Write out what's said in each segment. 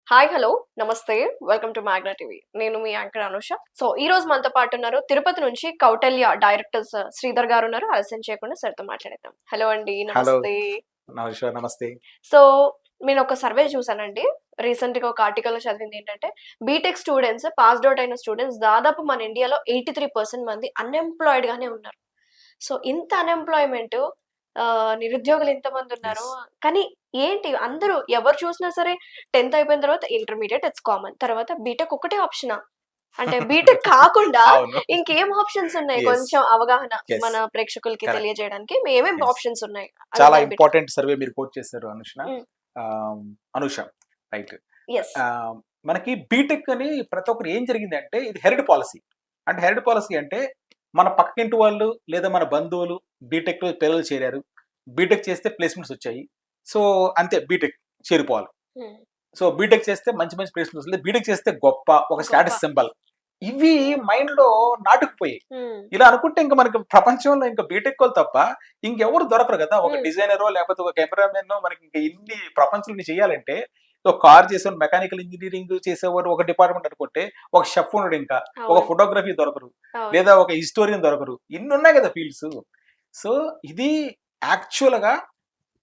Hi hello నమస్తే welcome to Magna TV నేను మీ anchor Anusha. So ఈ రోజు మనతో పాటు ఉన్నారు తిరుపతి నుంచి కౌటల్య డైరెక్టర్స్ శ్రీధర్ గారు ఉన్నారు. ఆలస్యం చేయకుండా సార్తో మాట్లాడేద్దాం. హలో అండి, హలో నమస్తే. నమస్తే. సో నేను ఒక సర్వే చూసానండి. రీసెంట్ గా ఒక ఆర్టికల్ చదివింది ఏంటంటే బీటెక్ స్టూడెంట్స్ పాస్డ్ అవుట్ అయిన స్టూడెంట్స్ దాదాపు మన ఇండియాలో 83% మంది అన్ఎంప్లాయిడ్ గానే ఉన్నారు. సో ఇంత అన్ఎంప్లాయ్మెంట్, నిరుద్యోగులు ఇంతమంది ఉన్నారు. యెస్. కానీ ఏంటి అందరూ ఎవరు చూసినా సరే 10th అయిపోయిన తర్వాత ఇంటర్మీడియట్ ఇట్స్ కామన్. తర్వాత బీటెక్ ఒకటే ఆప్షనా? అంటే బీటెక్ కాకుండా అవును. ఇంకేం ఆప్షన్స్ ఉన్నాయి? యెస్. కొంచెం అవగాహన యెస్. మన ప్రేక్షకులకి కరెక్ట్. తెలియజేయడానికి ఏమేం యెస్. ఆప్షన్స్ ఉన్నాయి? చాలా other than BTech. Important survey మీరు కోట్ చేశారు Anusha. Hmm. Anusha right. Yes. మనకి బీటెక్ అని ప్రతి ఒక్కరు ఏం జరిగిందంటే ఇది హెరిడ్ పాలసీ. అంటే హెరిడ్ పాలసీ అంటే మన పక్కింటి వాళ్ళు లేదా మన బంధువులు బీటెక్‌లో పిల్లలు చేరారు. బీటెక్ చేస్తే ప్లేస్‌మెంట్స్ వచ్చాయి. సో అంతే బీటెక్ చేరిపోవాలి. హ్మ్. సో బీటెక్ చేస్తే మంచి మంచి ప్లేస్‌మెంట్స్ వస్తాయి. బీటెక్ చేస్తే గొప్ప ఒక గొప్ప. Status symbol. ఇవి మైండ్‌లో నాటుకుపోయాయి. హ్మ్. ఇలా అనుకుంటే ఇంక మనకి ప్రపంచంలో ఇంక బీటెక్ వాళ్ళు తప్ప ఇంకెవరు దొరకరు కదా! ఒక హ్మ్. డిజైనరో లేకపోతే ఒక కెమెరామెనో మనకి ఇంక ఇన్ని ప్రపంచంలో ఇన్ని చేయాలంటే ఒక కార్ చేసేవాడు, మెకానికల్ ఇంజినీరింగ్ చేసేవాడు ఒక డిపార్ట్‌మెంట్ అనుకుంటే, ఒక షెఫ్ ఉన్నాడు ఇంకా. ఒక అవును. ఫోటోగ్రఫీ దొరకరు. అవును. లేదా ఒక హిస్టోరియన్ దొరకరు. ఇన్నున్నాయి కదా ఫీల్డ్స్. సో, ఇది యాక్చువల్‌గా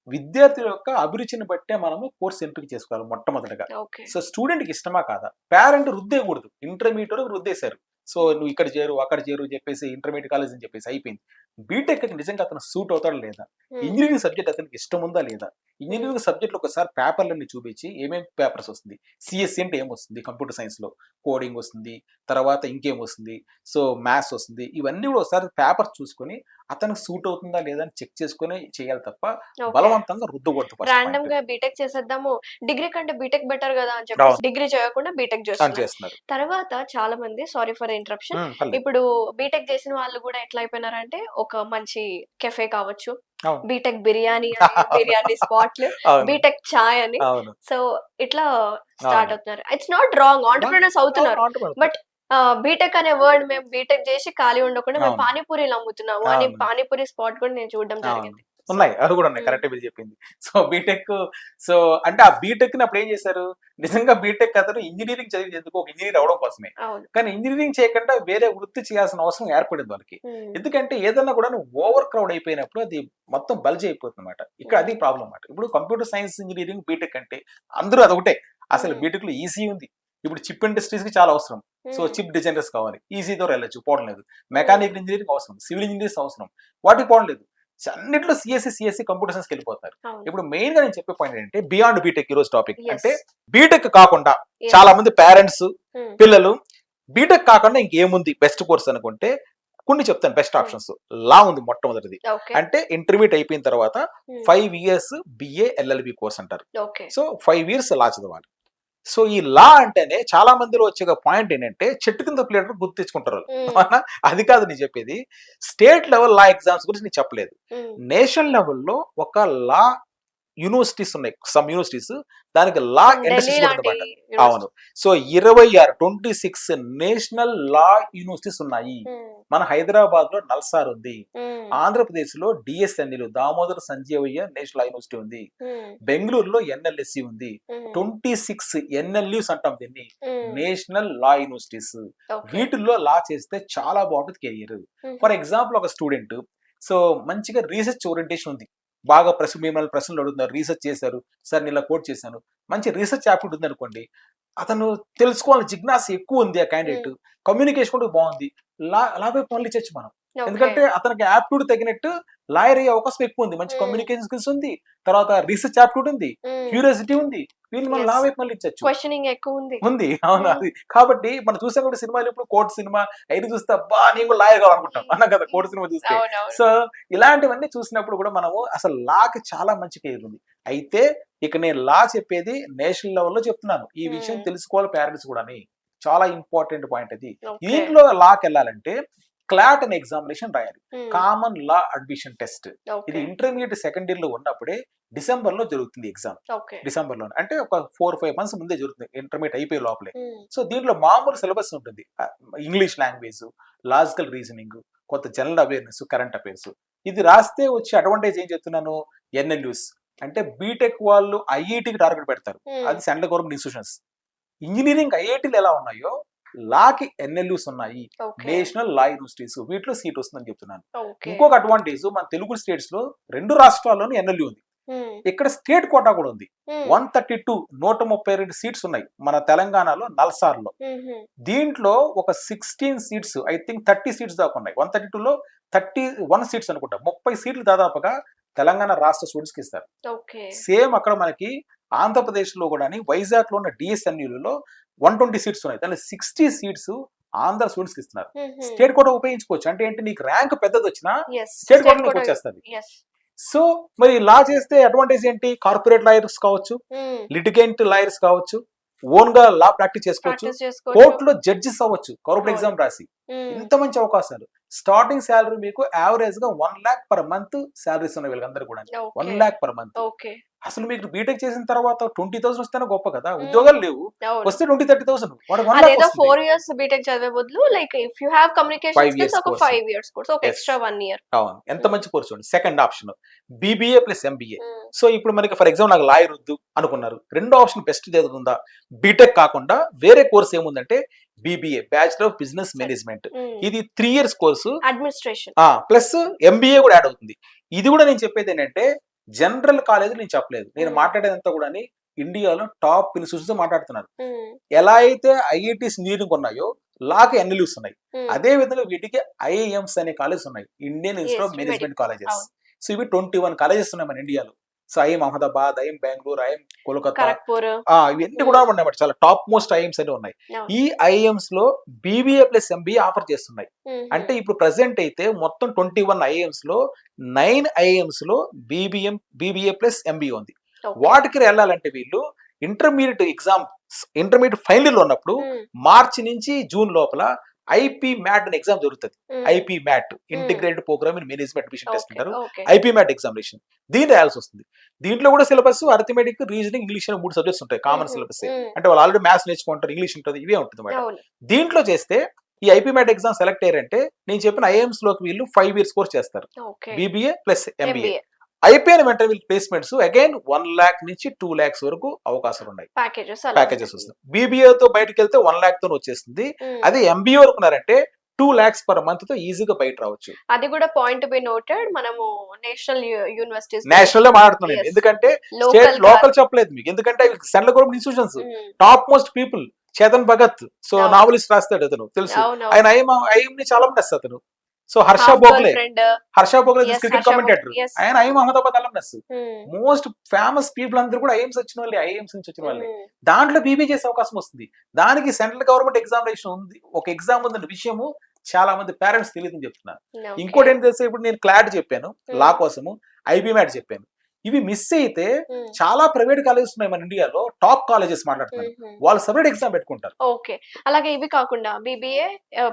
విద్యార్థుల యొక్క అభిరుచిని బట్టే మనము కోర్స్ ఎంపిక చేసుకోవాలి మొట్టమొదటగా. ఓకే. సో స్టూడెంట్‌కి ఇష్టమా కాదా? పేరెంట్ రుద్దేయకూడదు. ఇంటర్మీడియేట్ వరకు రుద్దేశారు. సో నువ్వు ఇక్కడ చేరు, అక్కడ చేరు చెప్పేసి ఇంటర్మీడియేట్ కాలేజ్ అని చెప్పేసి అయిపోయింది. బీటెక్‌కి నిజంగా అతను సూట్ అవుతాడా లేదా? హ్మ్. ఇంజినీరింగ్ సబ్జెక్ట్ అతనికి ఇష్టం ఉందా లేదా? హ్మ్. ఇంజినీరింగ్ సబ్జెక్ట్‌లో ఒకసారి పేపర్‌లన్నీ చూపించి ఏమేం పేపర్స్ వస్తుంది? సీఎస్‌సి అంటే ఏమొస్తుంది? కంప్యూటర్ సైన్స్‌లో కోడింగ్ వస్తుంది. తర్వాత ఇంకేమొస్తుంది? సో మ్యాథ్స్ వస్తుంది. ఇవన్నీ కూడా ఒకసారి పేపర్స్ చూసుకొని అతనికి సూట్ అవుతుందా లేదా అని చెక్ చేసుకొని చేయాలి తప్ప ఓకే. బలవంతంగా రుద్దకూడదు ఫస్ట్ పాయింట్. రాండమ్‌గా బీటెక్ చేసేద్దాము. డిగ్రీ కంటే బీటెక్ బెటర్ గదా! అని అవును. చెప్పేసి డిగ్రీ చేయకుండా బీటెక్ అని జేస్తున్నారు. చేస్తున్నారు. తర్వాత చాలా మంది సారీ ఫర్ ఇంటరప్షన్. పర్లేదు. ఇప్పుడు బీటెక్ చేసిన వాళ్ళు గూడా ఎట్లా అయిపోయినారంటే, ఒక మంచి కెఫే కావచ్చు, అవును. బీటెక్ బిర్యానీ అని, బిర్యానీ స్పాట్లు, అవును. బీటెక్ చాయ్ అని. అవును. సో, ఇట్లా స్టార్ట్ అవును. అవుతున్నారు. It's not wrong. ఆంటర్‌ప్రెన్యూర్స్ అవును. అవుతున్నారు. ఆటోమేటిక్. బట్ బీటెక్ అనే వర్డ్ మేము బీటెక్ జేసి ఖాళీ ఉండకుండా మేము అవును. పానీపూరీలు అమ్ముతున్నాము అని అవును. పానీపూరి స్పాట్ కూడా నేను చూడడం అవును. జరిగింది. సో ఉన్నాయి. అవి కూడా ఉన్నాయి. హ్మ్. కరెక్టే మీరు చెప్పింది. సో బీటెక్ సో అంటే ఆ బీటెక్‌ని అప్పుడు ఏం చేశారు? నిజంగా బీటెక్ అతను ఇంజినీరింగ్ చదివింది ఎందుకు? ఒక ఇంజినీర్ అవ్వడం కోసమే. అవును. కానీ ఇంజినీరింగ్ చేయకుండా వేరే వృత్తి చేయాల్సిన అవసరం ఏర్పడింది వాళ్ళకి. హ్మ్. ఎందుకంటే ఏదన్నా కూడాను ఓవర్ క్రౌడ్ అయిపోయినప్పుడు అది మొత్తం బల్జ్ అయిపోతుందన్నమాట. ఇక్కడ అది హ్మ్. ప్రాబ్లమ్ అన్నమాట. ఇప్పుడు కంప్యూటర్ సైన్స్ ఇంజినీరింగ్ బీటెక్ అంటే అందరూ అదొకటే. అసలు హ్మ్. బీటెక్‌లో ఈసీ ఉంది. ఇప్పుడు చిప్ ఇండస్ట్రీస్‌కి చాలా అవసరం. సో హ్మ్. చిప్ డిజైనర్స్ కావాలి. ఈసీ ద్వారా వెళ్ళొచ్చు. పోవడం లేదు. హ్మ్. మెకానికల్ ఇంజినీరింగ్ అవసరం. సివిల్ ఇంజినీర్స్ అవసరం. వాటికి పోవడం లేదు. అన్నిట్లో సిఎస్సి కంప్యూటర్ సైన్స్‌కి వెళ్ళిపోతారు. అవును. ఇప్పుడు మెయిన్‌గా నేను చెప్పే పాయింట్ ఏంటంటే బియాండ్ బీటెక్ ఈరోజు టాపిక్. యెస్. అంటే బీటెక్ కాకుండా యెస్. చాలా మంది పేరెంట్స్, హ్మ్. పిల్లలు బీటెక్ కాకుండా ఇంకేముంది బెస్ట్ కోర్స్ అనుకుంటే కొన్ని చెప్తాను బెస్ట్ హ్మ్. ఆప్షన్స్. లా ఉంది మొట్టమొదటిది. ఓకే. అంటే ఇంటర్మీడియేట్ అయిపోయిన తర్వాత హ్మ్. 5 ఇయర్స్ బిఏ, ఎల్ఎల్బీ కోర్స్ అంటారు. ఓకే. సో 5 ఇయర్స్ లా చదవాలి. సో ఈ లా అంటేనే చాలా మందిలో వచ్చే ఒక పాయింట్ ఏంటంటే చెట్టు కింద ప్లేటర్ గుర్తు తెచ్చుకుంటారు వాళ్ళు. హ్మ్. అవునా? అది కాదు నేను చెప్పేది. స్టేట్ లెవెల్ లా ఎగ్జామ్స్ గురించి నేను చెప్పలేదు. హ్మ్. నేషనల్ లెవెల్‌లో ఒక లా యూనివర్సిటీస్ ఉన్నాయి. సమ్ యూనివర్సిటీస్ దానికి లా సమ్ ఢిల్లీ ఇండస్ట్రీస్ కూడా లాంటి ఉందన్నమాట. అవును. University. So 26 national law universities ఉన్నాయి. హ్మ్. మన హైదరాబాద్‌లో నల్సార్ ఉంది. హ్మ్. ఆంధ్రప్రదేశ్‌లో డిఎస్ఎన్‌ఈలు Damodara Sanjivayya national law university ఉంది. హ్మ్. బెంగుళూరులో ఎన్ఎల్ఎస్సి ఉంది. హ్మ్. 26 ఎన్ఎల్యూస్ అంటాం దీన్ని. హ్మ్. National law universities. ఓకే. వీటిల్లో లా చేస్తే చాలా బాగుంటది కెరియర్. హుహు. ఫర్ ఎగ్జాంపుల్ ఒక స్టూడెంట్ సో మంచిగా రీసెర్చ్ ఓరియంటేషన్ ఉంది. బాగా మిమ్మల్ని ప్రశ్నలు అడుగుతున్నారు. రీసెర్చ్ చేశారు. సార్ నేను ఇలా కోట్ చేశాను. మంచి రీసెర్చ్ యాప్టిట్యూడ్ ఉందనుకోండి. అతను తెలుసుకోవాలని జిజ్ఞాస ఎక్కువ ఉంది ఆ క్యాండిడేట్. హ్మ్. కమ్యూనికేషన్ కూడా బాగుంది. లా వైపు మళ్ళించొచ్చు మనం. ఓకే. ఎందుకంటే అతనికి యాప్టిట్యూడ్ తగినట్టు లాయర్ అయ్యే అవకాశం ఎక్కువ ఉంది. మంచి హ్మ్. కమ్యూనికేషన్ స్కిల్స్ ఉంది. తర్వాత రీసెర్చ్ యాప్టిట్యూడ్ ఉంది. హ్మ్. క్యూరియాసిటీ ఉంది. వీళ్ళు మనం లా యెస్. వైపు మళ్ళించొచ్చు. క్వెషనింగ్ ఎక్కువుంది. ఉంది. అవును. హ్మ్. అది. కాబట్టి మనం చూసాం కూడా సినిమాలు ఇప్పుడు కోర్ట్ సినిమా అయి చూస్తే అబ్బా! నేను కూడా లాయర్ కావాలనుకుంటాం. అన్నాం కదా! కోర్ట్ సినిమా చూస్తే. అవునవును. సో, ఇలాంటివన్నీ చూసినప్పుడు కూడా మనము అసలు లాకి చాలా మంచి కెరీర్ ఉంది. అయితే ఇక నేను లా చెప్పేది నేషనల్ లెవెల్‌లో చెప్తున్నాను. ఈ విషయం హ్మ్. తెలుసుకోవాలి పేరెంట్స్ కూడాని. చాలా ఇంపార్టెంట్ పాయింట్ అది. ఓకే. దీంట్లో లాకెళ్ళాలంటే క్లాట్ అనే ఎగ్జామినేషన్ రాయాలి. హ్మ్. కామన్ లా అడ్మిషన్ టెస్ట్. ఇది ఓకే. ఇంటర్మీడియేట్ సెకండ్ ఇయర్‌లో ఉన్నప్పుడే డిసెంబర్‌లో జరుగుతుంది ఎగ్జామ్. ఓకే. డిసెంబర్‌లోనే. అంటే ఒక 4, 5 మంత్స్ ముందే జరుగుతుంది. ఇంటర్మీడియేట్ అయిపోయే లోపలే. హ్మ్. సో, దీంట్లో మామూలు సిలబస్ ఉంటుంది. ఇంగ్లీష్ లాంగ్వేజ్, లాజికల్ రీజనింగ్, కొంత జనరల్ అవేర్‌నెస్, కరెంట్ అఫైర్స్. ఇది రాస్తే వచ్చే అడ్వాంటేజ్ ఏం చెప్తున్నాను? ఎన్ఎల్యూస్. అంటే బీటెక్ వాళ్ళు ఐఐటీకి టార్గెట్ పెడతారు. హ్మ్. అది సెంట్రల్ గవర్నమెంట్ ఇన్స్టిట్యూషన్స్. ఇంజనీరింగ్ ఐఐటీలు ఎలా ఉన్నాయో లాకి ఎన్ఎల్యూస్ ఉన్నాయి, ఓకే. నేషనల్ లా యూనివర్సిటీస్, వీటిలో సీట్ వస్తుందని చెప్తున్నాను. ఓకే. ఇంకొక అడ్వాంటేజ్ మన తెలుగు స్టేట్స్ లో 2 రాష్ట్రాల్లోనూ ఎన్ఎల్యూ ఉంది. హ్మ్. ఇక్కడ స్టేట్ కోటా కూడా ఉంది. హ్మ్. 132 సీట్స్ ఉన్నాయి మన తెలంగాణలో నల్సార్లో. హుహు. దీంట్లో ఒక 16 సీట్స్, ఐ థింక్ 30 సీట్స్ దాకా ఉన్నాయి. 132లో 31 సీట్స్ అనుకుంటా. 30 సీట్లు దాదాపుగా తెలంగాణ రాష్ట్ర స్టూడెంట్స్కి ఇస్తారు. ఓకే. సేమ్ అక్కడ మనకి ఆంధ్రప్రదేశ్లో కూడా వైజాగ్లో ఉన్న డిఎస్ఎన్యూలో 120 సీట్స్ ఉన్నాయి. దాని 60 సీట్స్ ఆంధ్ర స్టూడెంట్స్కి ఇస్తున్నారు. హుహు. స్టేట్ కోటా ఉపయోగించుకోవచ్చు. అంటే ఏంటి, నీకు ర్యాంక్ పెద్దది వచ్చినా యెస్. స్టేట్ కోటా నీకు కోటా. వచ్చేస్తుంది. యెస్. సో మరి లా చేస్తే అడ్వాంటేజ్ ఏంటి, కార్పొరేట్ లాయర్స్ కావచ్చు, హ్మ్. లిటిగెంట్ లాయర్స్ కావచ్చు, ఓన్ గా లా ప్రాక్టీస్ చేసుకోవచ్చు, ప్రాక్టీస్ చేసుకోవచ్చు. కోర్టులో జడ్జెస్ అవ్వచ్చు కార్పొరేట్ అవును. ఎగ్జామ్ రాసి. హ్మ్. ఇంత మంచి అవకాశాలు. స్టార్టింగ్ శాలరీ మీకు యావరేజ్ గా 1 lakh per month శాలరీస్ ఉన్నాయి వీళ్ళందరూ కూడా. 1 okay. lakh per month. Okay. అసలు మీకు బీటెక్ చేసిన తర్వాత 20,000 వస్తేనే గొప్ప కదా. ఉద్యోగాలు లేవు, అవును. వస్తే 20-30,000 వాడు 1 lakh అదేదో వస్తుంది. 4 ఇయర్స్ బీటెక్ చదివే బదులు like if you have communication 5 skills years ఒక course. 5 ఇయర్స్ కోర్స్, ఒక Yes. Extra 1 year. అవును, ఎంత మంచి కోర్సు చూడండి. Second option BBA plus MBA. So ఇప్పుడు మనకి ఫర్ ఎగ్జాంపుల్ నాకు లాయర్ వద్దు అనుకున్నారు, రెండో ఆప్షన్ బెస్ట్ ఏది ఉందా, బీటెక్ కాకుండా వేరే కోర్స్ ఏముందంటే BBA, bachelor of business management. ఇది 3 years course administration. Plus MBA కూడా యాడ్ అవుతుంది. ఇది కూడా నేను చెప్పేది ఏంటంటే జనరల్ కాలేజ్ నేను చెప్పలేదు, నేను మాట్లాడేదంతా కూడా ఇండియాలో టాప్ ఇన్స్టిట్యూషన్స్ మాట్లాడుతున్నాను. ఎలా అయితే ఐఐటీస్ ఇంజనీరింగ్ ఉన్నాయో లాకి ఎన్ఎల్యూస్ ఉన్నాయి, అదే విధంగా వీటికి ఐఐఎంస్ అనే కాలేజెస్ ఉన్నాయి, Indian Institute of Management colleges. So ఇవి 21 కాలేజెస్ ఉన్నాయి మన ఇండియాలో. So IIM Ahmedabad, IIM Bengaluru, IIM Kolkata, Kharagpur, ఇవన్నీ కూడా ఉన్నాయి. చాలా టాప్ మోస్ట్ ఐఎమ్స్ అని ఉన్నాయి. ఈ ఐఎమ్స్ లో బీబీఏ ప్లస్ ఎంబీఏ ఆఫర్ చేస్తున్నాయి. అంటే ఇప్పుడు ప్రెసెంట్ అయితే మొత్తం 21 ఐఎమ్స్ లో 9 ఐఎమ్స్ లో బీబీఏ ప్లస్ ఎంబీఏ ఉంది. వాటికి వెళ్ళాలంటే వీళ్ళు ఇంటర్మీడియట్ ఫైనల్ ఉన్నప్పుడు మార్చి నుంచి జూన్ లోపల ఐపీ మ్యాట్ అనే ఎగ్జామ్ జరుగుతుంది. IPMAT, integrated programme in management admission test అంటారు. ఐపీ మ్యాట్ ఎగ్జామినేషన్ దీని రాయాల్సి వస్తుంది. దీంట్లో కూడా సిలబస్ అరిథమెటిక్, రీజనింగ్, ఇంగ్లీష్ అనే 3 సబ్జెక్ట్స్ ఉంటాయి. Common syllabus. అంటే వాళ్ళు ఆల్రెడీ మ్యాథ్స్ నేర్చుకుంటారు, ఇంగ్లీష్ ఉంటుంది, ఇవే ఉంటుంది అన్నమాట. దీంట్లో చేస్తే ఈ ఐపీ మ్యాట్ ఎగ్జామ్ సెలెక్ట్ అయ్యారంటే నేను చెప్పిన ఐఎమ్స్ లోకి వీళ్ళు 5 years కోర్స్ చేస్తారు, బీబీఏ ప్లస్ ఎంబీఏ. అయిపోయిన వెంటనే వీళ్ళు ప్లేస్మెంట్స్ అగైన్ 1 lakh నుంచి 2 lakhs వరకు అవకాశాలు ఉన్నాయి, ప్యాకేజెస్ వస్తుంది. బీబీఏతో బయటకు వెళ్తే 1 lakh తో వచ్చేస్తుంది. అదే ఎంబీఏ వరకున్నారంటే 2 lakhs per month తో ఈజీగా బయట రావచ్చు. అది కూడా పాయింట్ బి నోటెడ్. మనము నేషనల్ యూనివర్సిటీస్, నేషనల్ లో మాట్లాడుతున్నాను, ఎందుకంటే స్టేట్ లోకల్ చెప్పలేదు మీకు, ఎందుకంటే central government institutions top most people. Chetan Bhagat, so novelist రాస్తాడు అతను, తెలుసు ఆయన ఐఎం ని చాలా మంది వస్తారు అతను. So Harsha Bhogle cricket commentator, ఆయన IIM Ahmedabad alumnus. Most famous people అందరూ కూడా ఐఎమ్స్ వచ్చిన వాళ్ళే, ఐఎమ్స్ నుంచి వచ్చిన వాళ్ళే. దాంట్లో బీబీ చేసే అవకాశం వస్తుంది. దానికి సెంట్రల్ గవర్నమెంట్ ఎగ్జామినేషన్ ఉంది, ఒక ఎగ్జామ్ ఉందన్న విషయము చాలా మంది పేరెంట్స్ తెలియదని చెప్తున్నారు. ఇంకోటి ఏంటి తెలిసే, ఇప్పుడు నేను క్లాట్ చెప్పాను లా కోసము, ఐబీ మ్యాట్ చెప్పాను. ఇవి మిస్ అయితే చాలా ప్రైవేట్ కాలేజెస్ ఉన్నాయి మన ఇండియాలో, టాప్ కాలేజెస్ మాట్లాడుతున్నారు, వాళ్ళు సపరేట్ ఎగ్జామ్ పెట్టుకుంటారు. ఓకే. అలాగే ఇవి కాకుండా బీబీఏ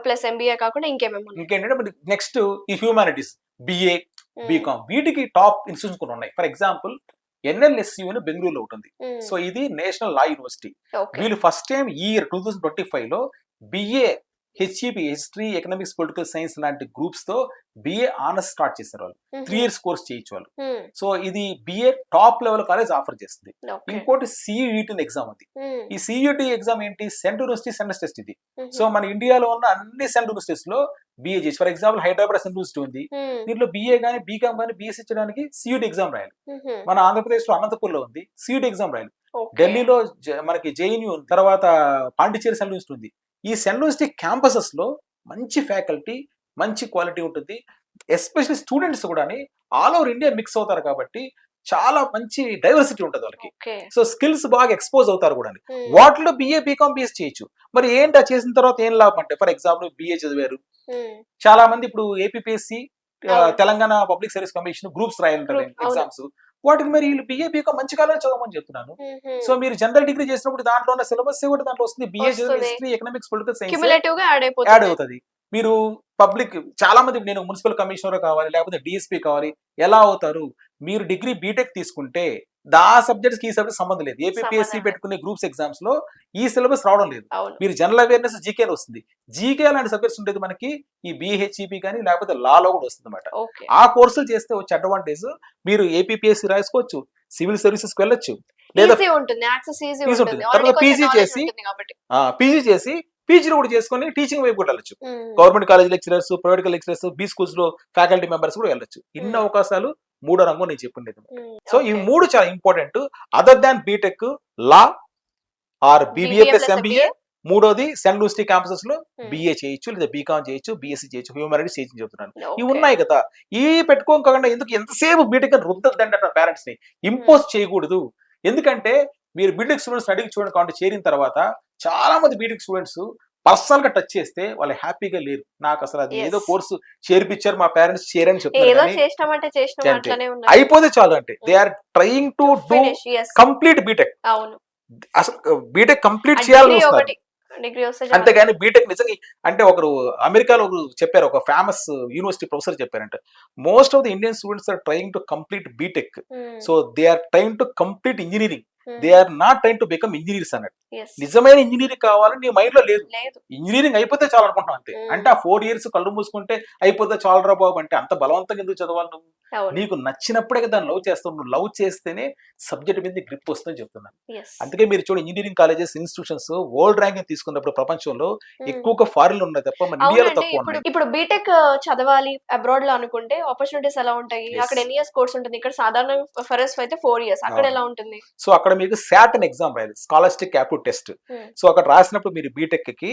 ప్లస్ ఎంబీఏ కాకుండా ఇంకేంటంటే నెక్స్ట్ ఈ హ్యూమానిటీస్, బిఏ, బీకామ్, వీటికి టాప్ ఇన్స్టిట్యూషన్స్ కూడా ఉన్నాయి. ఫర్ ఎగ్జాంపుల్ ఎన్ఎల్ఎస్యు అని బెంగళూరులో ఉంటుంది. సో ఇది నేషనల్ లా యూనివర్సిటీ. వీళ్ళు ఫస్ట్ టైం ఈ ఇయర్ 2025 లో BA, HEB, history, economics, political science లాంటి గ్రూప్స్ తో బిఏ ఆనర్స్ స్టార్ట్ చేస్తారు. వాళ్ళు 3 years కోర్స్ చేయొచ్చు వాళ్ళు. సో ఇది BA top level college offer చేస్తుంది. ఇంకోటి సియుటి ఎగ్జామ్ ఉంది. ఈ సియుటి ఎగ్జామ్ ఏంటి, సెంట్రల్ యూనివర్సిటీ సెంట్రల్ టెస్ట్ ఇది. సో మన ఇండియాలో ఉన్న అన్ని సెంట్రల్ యూనివర్సిటీస్ లో బిఏ చేసి, for example Hyderabad central university ఉంది, దీంట్లో బిఏ గానీ బీకామ్ గానీ బిఎస్సీ చేయడానికి సియుటి ఎగ్జామ్ రాయాలి. మన ఆంధ్రప్రదేశ్ లో అనంతపూర్ లో ఉంది, సియుటి ఎగ్జామ్ రాయాలి. ఢిల్లీలో మనకి జేఎన్యూ ఉంది, తర్వాత పాండిచేరి సెంట్రల్ యూనివర్సిటీ ఉంది. ఈ సెంట్రల్ యూనివర్సిటీ క్యాంపసెస్ లో మంచి ఫ్యాకల్టీ, మంచి క్వాలిటీ ఉంటుంది. ఎస్పెషల్లీ స్టూడెంట్స్ కూడా ఆల్ ఓవర్ ఇండియా మిక్స్ అవుతారు కాబట్టి చాలా మంచి డైవర్సిటీ ఉంటుంది వాళ్ళకి. సో స్కిల్స్ బాగా ఎక్స్పోజ్ అవుతారు కూడా. వాటిలో బిఏ, బీకామ్, బిఎస్ చేయొచ్చు. మరి ఏంటి చేసిన తర్వాత ఏం లాభం అంటే, ఫర్ ఎగ్జాంపుల్ బిఏ చదివారు చాలా మంది, ఇప్పుడు APPSC, Telangana public service commission groups రాయాలంటారు ఎగ్జామ్స్, వాటికి మరి వీళ్ళు బిఏ, బీకామ్ మంచి కాలేజ్ చదవమని చెప్తున్నాను. సో మీరు జనరల్ డిగ్రీ చేసినప్పుడు దాంట్లో ఉన్న సిలబస్ కూడా దాంట్లో వస్తుంది, BA, history, economics, political science add అవుతుంది. మీరు పబ్లిక్ చాలా మంది, నేను మున్సిపల్ కమిషనర్ కావాలి, లేకపోతే డిఎస్పీ కావాలి, ఎలా అవుతారు? మీరు డిగ్రీ బీటెక్ తీసుకుంటే సబ్జెక్ట్స్ ఈ సబ్జెక్ట్ సంబంధం లేదు. ఏపీఎస్సీ పెట్టుకునే గ్రూప్స్ ఎగ్జామ్స్ లో ఈ సిలబస్ రావడం లేదు. మీరు జనరల్ అవేర్నెస్, జీకే వస్తుంది. జీకే లాంటి సబ్జెక్ట్స్ ఉండేది మనకి ఈ బిహెచ్ఈపీ కానీ లేకపోతే లాలో కూడా వస్తుంది అనమాట. ఆ కోర్సులు చేస్తే వచ్చే అడ్వాంటేజ్, మీరు ఏపీఎస్సీ రాసుకోవచ్చు, సివిల్ సర్వీసెస్ వెళ్ళొచ్చు, లేదా ఈజీ ఉంటుంది, యాక్సెస్ ఈజీ ఈజీ ఉంటుంది, ఉంటుంది. ఆల్రెడీ తర్వాత కొంచెం పీజీ నాలెడ్జ్ చేసి ఉంటుంది కాబట్టి. పీజీ చేసి పీజీలో కూడా చేసుకొని టీచింగ్ వైపు కూడా వెళ్ళొచ్చు. Um, government college lecturers, private lecturers, B schools లో ఫ్యాకల్టీ మెంబర్స్ కూడా వెళ్ళొచ్చు. ఇన్ని ఉమ్, అవకాశాలు మూడో రంగం నేను చెప్పింది. ఉమ్, సో ఈ ఓకే. 3 చాలా important. Other than BTech, law or BBA BBA plus plus MBA. MBA. మూడోది సెంట్ లూసిటీ క్యాంపసెస్ లో ఉమ్, బీఏ చేయొచ్చు, లేదా బీకామ్ చేయొచ్చు, బీఎస్సీ చేయొచ్చు, హ్యూమానిటీస్ చేయొచ్చు అని చెప్తున్నాను. ఇవి ఓకే. ఉన్నాయి కదా, ఇవి పెట్టుకోకుండా ఎందుకు ఎంతసేపు బీటెక్ అని రుద్దద్దండి అంటారు పేరెంట్స్ ని. ఇంపోజ్ చేయకూడదు. ఎందుకంటే మీరు బీటెక్ స్టూడెంట్స్ అడిగి చూడండి, కాబట్టి చేరిన తర్వాత చాలా మంది బీటెక్ స్టూడెంట్స్ పర్సనల్ గా టచ్ చేస్తే వాళ్ళు హ్యాపీగా లేరు. నాకు అసలు అది ఏదో Yes. కోర్సు చేర్పించారు, మా పేరెంట్స్ చేరని చెప్తారు ఏదో కానీ చేసినామంటే చేసినాం అంతే. అట్లనే ఉన్నారు. అయిపోతే చాలు అంటే they are trying to do finish, yes. Complete BTech. అవును. అసలు బీటెక్ కంప్లీట్ ఆ చేయాలని డిగ్రీ చూస్తున్నారు. ఒకటి, డిగ్రీ వస్తే చాలు. అంతేగాని బీటెక్ నిజంగా అంటే ఒకరు అమెరికాలో ఒకరు చెప్పారు, ఒక ఫేమస్ యూనివర్సిటీ ప్రొఫెసర్ చెప్పారంటే most of the Indian students are trying to complete BTech. Um, so they are trying to complete engineering. Um, they are not trying to become engineers అన్నట్టు. yes. నిజమైన ఇంజనీరింగ్ కావాలని నీ mind లో లేదు. లేదు. Engineering అయిపోతే చాలు అనుకుంటున్నాం అంతే. ఉమ్, అంటే ఆ 4 years కళ్ళు మూసుకుంటే అయిపోతే చాలరా బాబు అంటే అంత బలవంతంగా ఎందుకు చదవాలి నువ్వు? అవును. నీకు నచ్చినప్పుడే కదా దాన్ని లవ్ చేస్తావు. నువ్వు లవ్ చేస్తేనే సబ్జెక్ట్ మీద గ్రిప్ వస్తుందని చెప్తున్నాను. Yes. అందుకే మీరు చూడండి, engineering colleges, institutions world ranking తీసుకున్నప్పుడు ప్రపంచంలో ఉమ్. ఎక్కువగా ఫారిన్ లో ఉన్నాయి తప్ప మన ఇండియాలో అవునండి. తక్కువ ఇప్పుడు ఉన్నాయి. ఇప్పుడు బీటెక్ చదవాలి అబ్రాడ్ లో అనుకుంటే ఆపర్చునిటీస్ ఎలా ఉంటాయి? Yes. అక్కడ ఎన్ని ఇయర్స్ కోర్స్ ఉంటుంది? ఇక్కడ సాధారణ ఫరస్ అయితే 4 years. అక్కడ అవును. ఎలా ఉంటుంది? సో అక్కడ మీకు శాట్ అని ఎగ్జామ్ రాయాలి, స్కాలర్స్టిక్ యాప్టిట్యూడ్ టెస్ట్. ఉమ్, సో అక్కడ రాసినప్పుడు మీరు బీటెక్ కి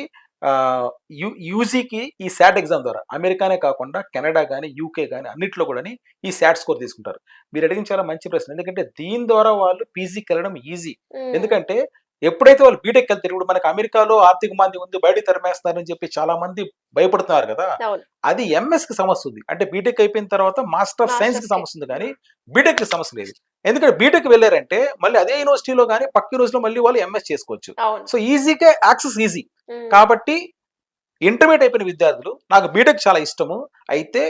యూజీకి ఈ శాట్ ఎగ్జామ్ ద్వారా అమెరికానే కాకుండా కెనడా కానీ, యూకే కానీ అన్నిట్లో కూడా ఈ శాట్ స్కోర్ తీసుకుంటారు. మీరు అడిగిన చాలా మంచి ప్రశ్న. ఎందుకంటే దీని ద్వారా వాళ్ళు పీజీకి వెళ్ళడం ఈజీ. ఉమ్, ఎందుకంటే ఎప్పుడైతే వాళ్ళు బీటెక్ వెళ్తారు, ఇప్పుడు మనకి అమెరికాలో ఆర్థిక మాంద్యం ఉంది, బయట తరిమేస్తున్నారని చెప్పి చాలా మంది భయపడుతున్నారు కదా. అవును. అది ఎంఎస్ కి సమస్య ఉంది. అంటే బీటెక్ అయిపోయిన తర్వాత మాస్టర్ ఆఫ్ సైన్స్ కి Masters కి. సమస్య ఉంది, కానీ బీటెక్ కి సమస్య లేదు. ఎందుకంటే బీటెక్ వెళ్ళారంటే మళ్ళీ అదే యూనివర్సిటీలో కానీ పక్క యూనివర్సిటీలో మళ్ళీ వాళ్ళు ఎంఎస్ చేసుకోవచ్చు. అవును. సో ఈజీగా యాక్సెస్ ఈజీ. ఉమ్, కాబట్టి ఇంటర్మీడియట్ అయిపోయిన విద్యార్థులు నాకు బీటెక్ చాలా ఇష్టము, అయితే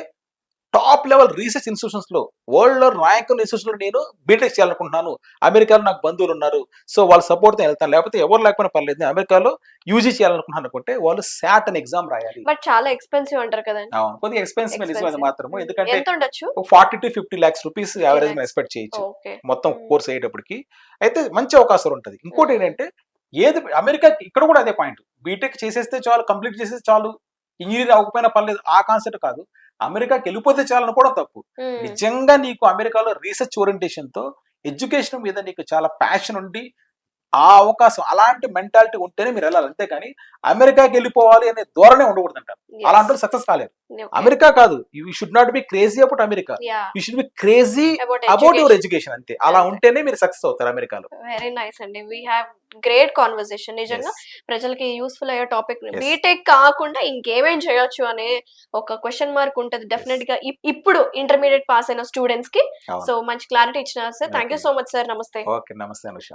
టాప్ లెవెల్ రీసెర్చ్ ఇన్స్టిట్యూషన్స్ లో, వరల్డ్ లో ర్యాంక్ ఇన్స్టిట్యూషన్ లో నేను బీటెక్ చేయాలనుకుంటున్నాను, అమెరికాలో నాకు బంధువులు ఉన్నారు, సో వాళ్ళ సపోర్ట్ తో వెళ్తాను, లేకపోతే ఎవరు లేకపోయినా పర్లేదు, నేను అమెరికాలో యూజీ చేయాలనుకుంటున్నాను అనుకుంటే వాళ్ళు శాట్ అని ఎగ్జామ్ రాయాలి. బట్ చాలా ఎక్స్పెన్సివ్ అంటారు కదండి. అవును, కొద్దిగా ఎక్స్పెన్సివ్ నిజం అది Expensive. మాత్రము. ఎందుకంటే ఎంత ఉండొచ్చు? 40 to 50 lakhs rupees 50 average lakhs. Expect చేయొచ్చు ఓకే. మొత్తం ఉమ్, కోర్స్ అయ్యేటప్పటికి. అయితే మంచి అవకాశాలు ఉంటుంది. ఇంకోటి ఉమ్, ఏంటంటే ఏది అమెరికా, ఇక్కడ కూడా అదే పాయింట్, బీటెక్ చేసేస్తే చాలు, కంప్లీట్ చేసేస్తే చాలు, ఇంజనీర్ అవ్వకపోయినా పర్లేదు, ఆ కాన్సెప్ట్ కాదు. అమెరికాకి వెళ్ళిపోతే చాలు అనుకోవడం తప్పు. ఉమ్, నిజంగా నీకు అమెరికాలో రీసెర్చ్ ఓరియంటేషన్ తో, ఎడ్యుకేషన్ మీద నీకు చాలా ప్యాషన్ ఉండి, ఆ అవకాశం అలాంటి మెంటాలిటీ ఉంటేనే మీరు వెళ్ళాలి. అంతేకాని అమెరికాకి వెళ్ళిపోవాలి అనే ధోరణే ఉండకూడదు అంటారు. yes. అలాంటి సక్సెస్ కాలేదు. Okay. అమెరికా కాదు, you should not be crazy about America, Yeah. You should be crazy About about your education. Education. అంతే, అలా అంతే. ఉంటేనే మీరు సక్సెస్ అవుతారు అమెరికాలో. వెరీ నైస్ అండి. We have great conversation. నిజంగా Yes. ప్రజలకి యూస్ఫుల్ అయ్యే టాపిక్. Yes. బీటెక్ కాకుండా ఇంకేమేం చేయొచ్చు అనే ఒక క్వశ్చన్ మార్క్ ఉంటది డెఫినెట్ గా ఇప్పుడు ఇంటర్మీడియట్ పాస్ అయిన స్టూడెంట్స్ కి. అవును. సో మంచి క్లారిటీ ఇచ్చిన sir. Thank you Okay. So much sir. నమస్తే. ఓకే, నమస్తే అనుష.